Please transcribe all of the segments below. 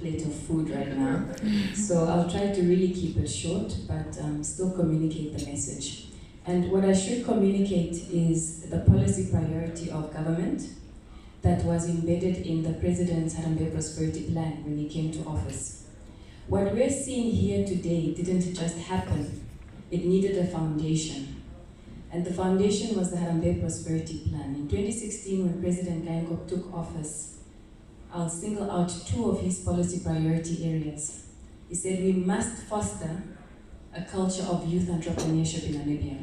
plate of food right now. So I'll try to really keep it short, but still communicate the message. And what I should communicate is the policy priority of government that was embedded in the President's Harambee Prosperity Plan when he came to office. What we're seeing here today didn't just happen, it needed a foundation. And the foundation was the Harambee Prosperity Plan. In 2016, when President Geingob took office, I'll single out two of his policy priority areas. He said we must foster a culture of youth entrepreneurship in Namibia.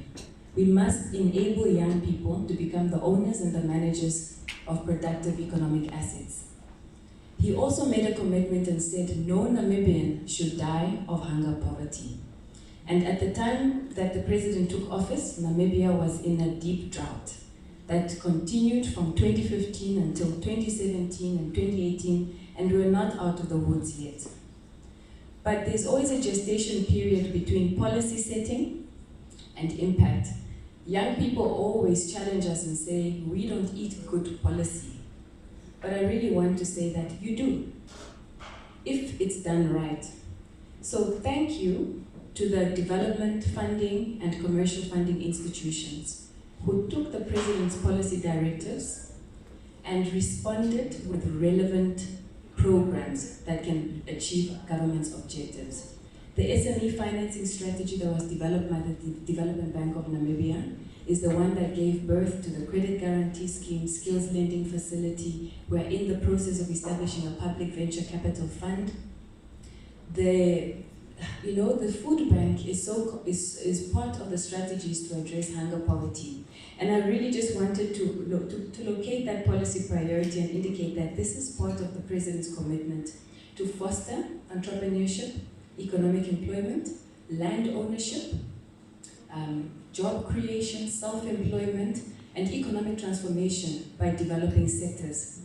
We must enable young people to become the owners and the managers of productive economic assets. He also made a commitment and said no Namibian should die of hunger poverty. And at the time that the president took office, Namibia was in a deep drought that continued from 2015 until 2017 and 2018, and we're not out of the woods yet. But there's always a gestation period between policy setting and impact. Young people always challenge us and say, we don't eat good policy. But I really want to say that you do, if it's done right. So thank you to the development funding and commercial funding institutions who took the President's policy directives and responded with relevant programs that can achieve government's objectives. The SME financing strategy that was developed by the Development Bank of Namibia is the one that gave birth to the credit guarantee scheme, skills lending facility. We're in the process of establishing a public venture capital fund. The food bank is part of the strategies to address hunger poverty. And I really just wanted to locate that policy priority and indicate that this is part of the President's commitment to foster entrepreneurship, economic employment, land ownership, job creation, self-employment, and economic transformation by developing sectors.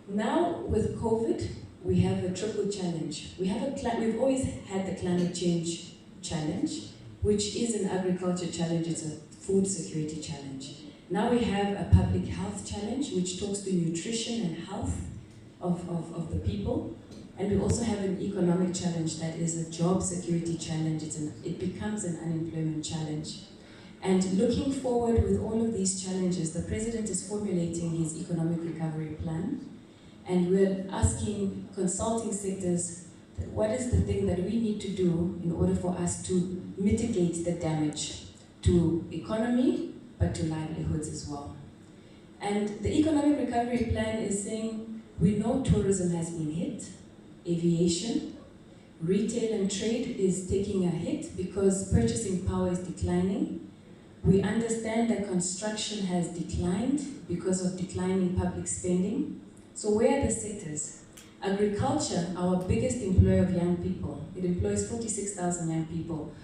Now with COVID, we have a triple challenge. We've always had the climate change challenge, which is an agriculture challenge, it's a food security challenge. Now we have a public health challenge, which talks to nutrition and health of the people. And we also have an economic challenge that is a job security challenge. It becomes an unemployment challenge. And looking forward with all of these challenges, the President is formulating his economic recovery plan. And we're asking consulting sectors, what is the thing that we need to do in order for us to mitigate the damage to economy, but to livelihoods as well. And the economic recovery plan is saying, we know tourism has been hit, aviation, retail and trade is taking a hit because purchasing power is declining. We understand that construction has declined because of declining public spending. So where are the sectors? Agriculture, our biggest employer of young people, it employs 46,000 young people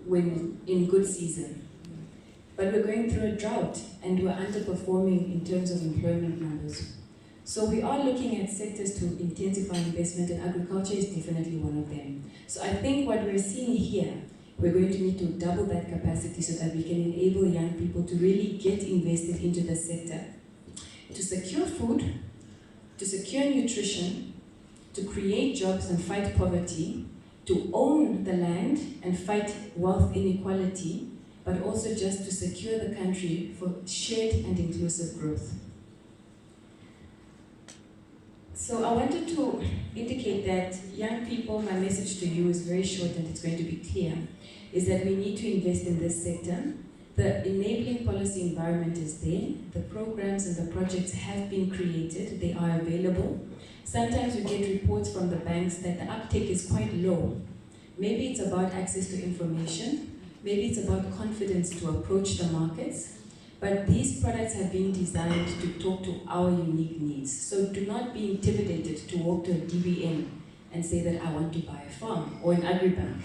when in good season. But we're going through a drought and we're underperforming in terms of employment numbers. So we are looking at sectors to intensify investment, and agriculture is definitely one of them. So I think what we're seeing here, we're going to need to double that capacity so that we can enable young people to really get invested into the sector, to secure food, to secure nutrition, to create jobs and fight poverty, to own the land and fight wealth inequality, but also just to secure the country for shared and inclusive growth. So I wanted to indicate that young people, my message to you is very short and it's going to be clear, is that we need to invest in this sector. The enabling policy environment is there. The programs and the projects have been created. They are available. Sometimes we get reports from the banks that the uptake is quite low. Maybe it's about access to information. Maybe it's about confidence to approach the markets. But these products have been designed to talk to our unique needs. So do not be intimidated to walk to a DBN and say that I want to buy a farm or an agribank.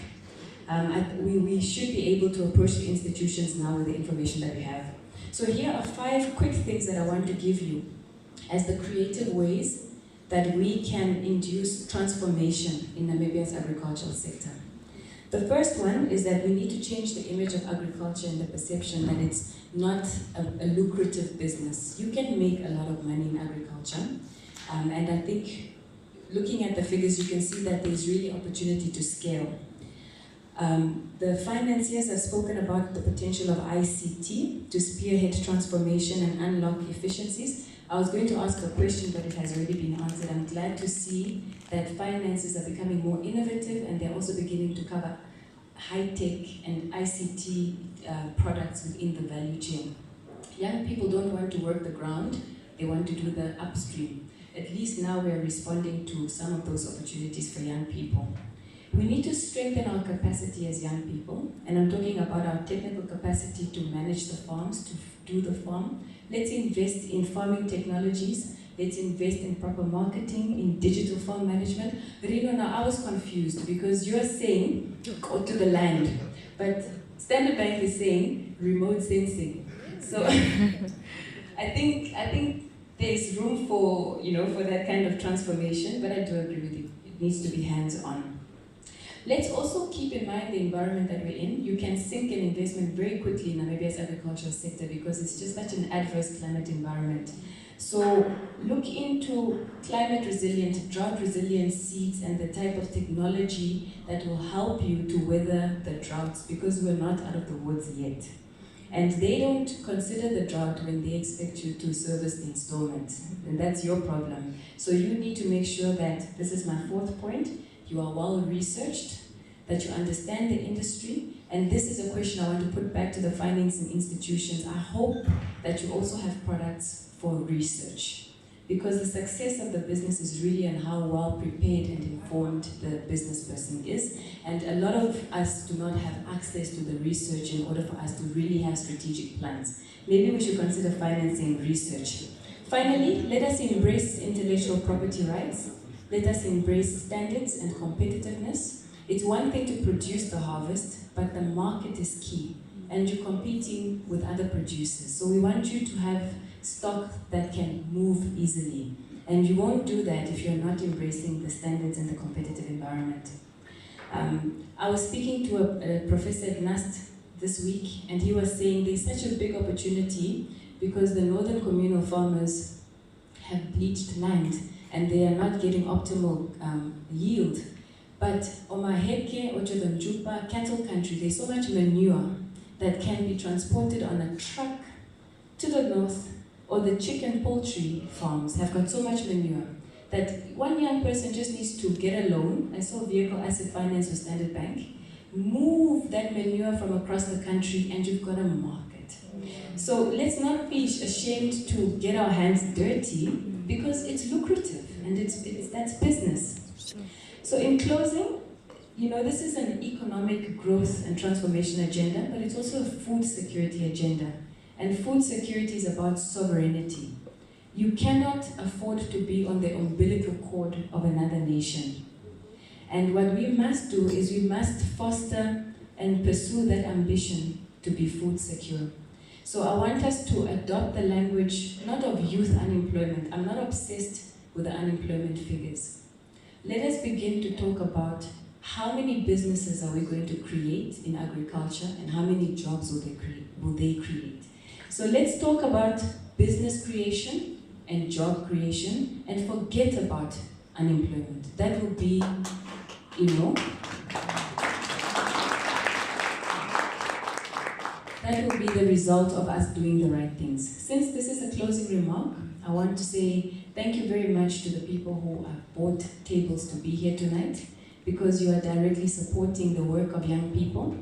We should be able to approach the institutions now with the information that we have. So here are 5 quick things that I want to give you as the creative ways that we can induce transformation in Namibia's agricultural sector. The first one is that we need to change the image of agriculture and the perception that it's not a lucrative business. You can make a lot of money in agriculture, and I think looking at the figures, you can see that there's really opportunity to scale. The financiers have spoken about the potential of ICT to spearhead transformation and unlock efficiencies. I was going to ask a question, but it has already been answered. I'm glad to see that finances are becoming more innovative and they're also beginning to cover high-tech and ICT products within the value chain. Young people don't want to work the ground, they want to do the upstream. At least now we're responding to some of those opportunities for young people. We need to strengthen our capacity as young people, and I'm talking about our technical capacity to manage the farms, to do the farm. Let's invest in farming technologies, let's invest in proper marketing, in digital farm management. But now I was confused because you're saying go to the land, but Standard Bank is saying remote sensing. So I think there's room for for that kind of transformation, but I do agree with you. It needs to be hands-on. Let's also keep in mind the environment that we're in. You can sink an investment very quickly in Namibia's agricultural sector because it's just such an adverse climate environment. So look into climate resilient, drought resilient seeds and the type of technology that will help you to weather the droughts, because we're not out of the woods yet. And they don't consider the drought when they expect you to service the installment. And that's your problem. So you need to make sure that, this is my fourth point, you are well researched, that you understand the industry, and this is a question I want to put back to the financing institutions. I hope that you also have products for research, because the success of the business is really on how well prepared and informed the business person is, and a lot of us do not have access to the research in order for us to really have strategic plans. Maybe we should consider financing research. Finally, let us embrace intellectual property rights. Let us embrace standards and competitiveness. It's one thing to produce the harvest, but the market is key, and you're competing with other producers. So we want you to have stock that can move easily, and you won't do that if you're not embracing the standards and the competitive environment. I was speaking to a professor at NUST this week, and he was saying there's such a big opportunity because the northern communal farmers have bleached land and they are not getting optimal yield. But Omaheke, Ochodonjupa, cattle country, there's so much manure that can be transported on a truck to the north, or the chicken poultry farms have got so much manure that one young person just needs to get a loan. I saw vehicle asset finance with Standard Bank, move that manure from across the country, and you've got a market. So let's not be ashamed to get our hands dirty, because it's lucrative and that's business. So in closing, this is an economic growth and transformation agenda, but it's also a food security agenda. And food security is about sovereignty. You cannot afford to be on the umbilical cord of another nation. And what we must do is we must foster and pursue that ambition to be food secure. So I want us to adopt the language, not of youth unemployment. I'm not obsessed with the unemployment figures. Let us begin to talk about how many businesses are we going to create in agriculture and how many jobs will they create. So let's talk about business creation and job creation and forget about unemployment. That will be, that will be the result of us doing the right things. Since this is a closing remark, I want to say thank you very much to the people who have bought tables to be here tonight, because you are directly supporting the work of young people.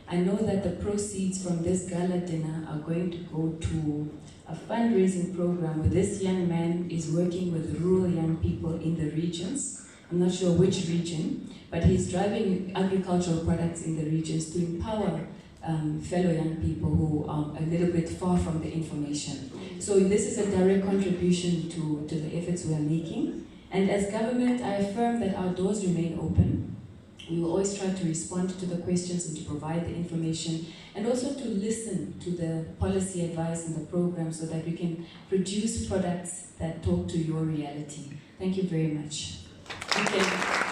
I know that the proceeds from this gala dinner are going to go to a fundraising program where this young man is working with rural young people in the regions. I'm not sure which region, but he's driving agricultural products in the regions to empower fellow young people who are a little bit far from the information. So this is a direct contribution to the efforts we are making. And as government, I affirm that our doors remain open. We will always try to respond to the questions and to provide the information, and also to listen to the policy advice and the program so that we can produce products that talk to your reality. Thank you very much. Okay.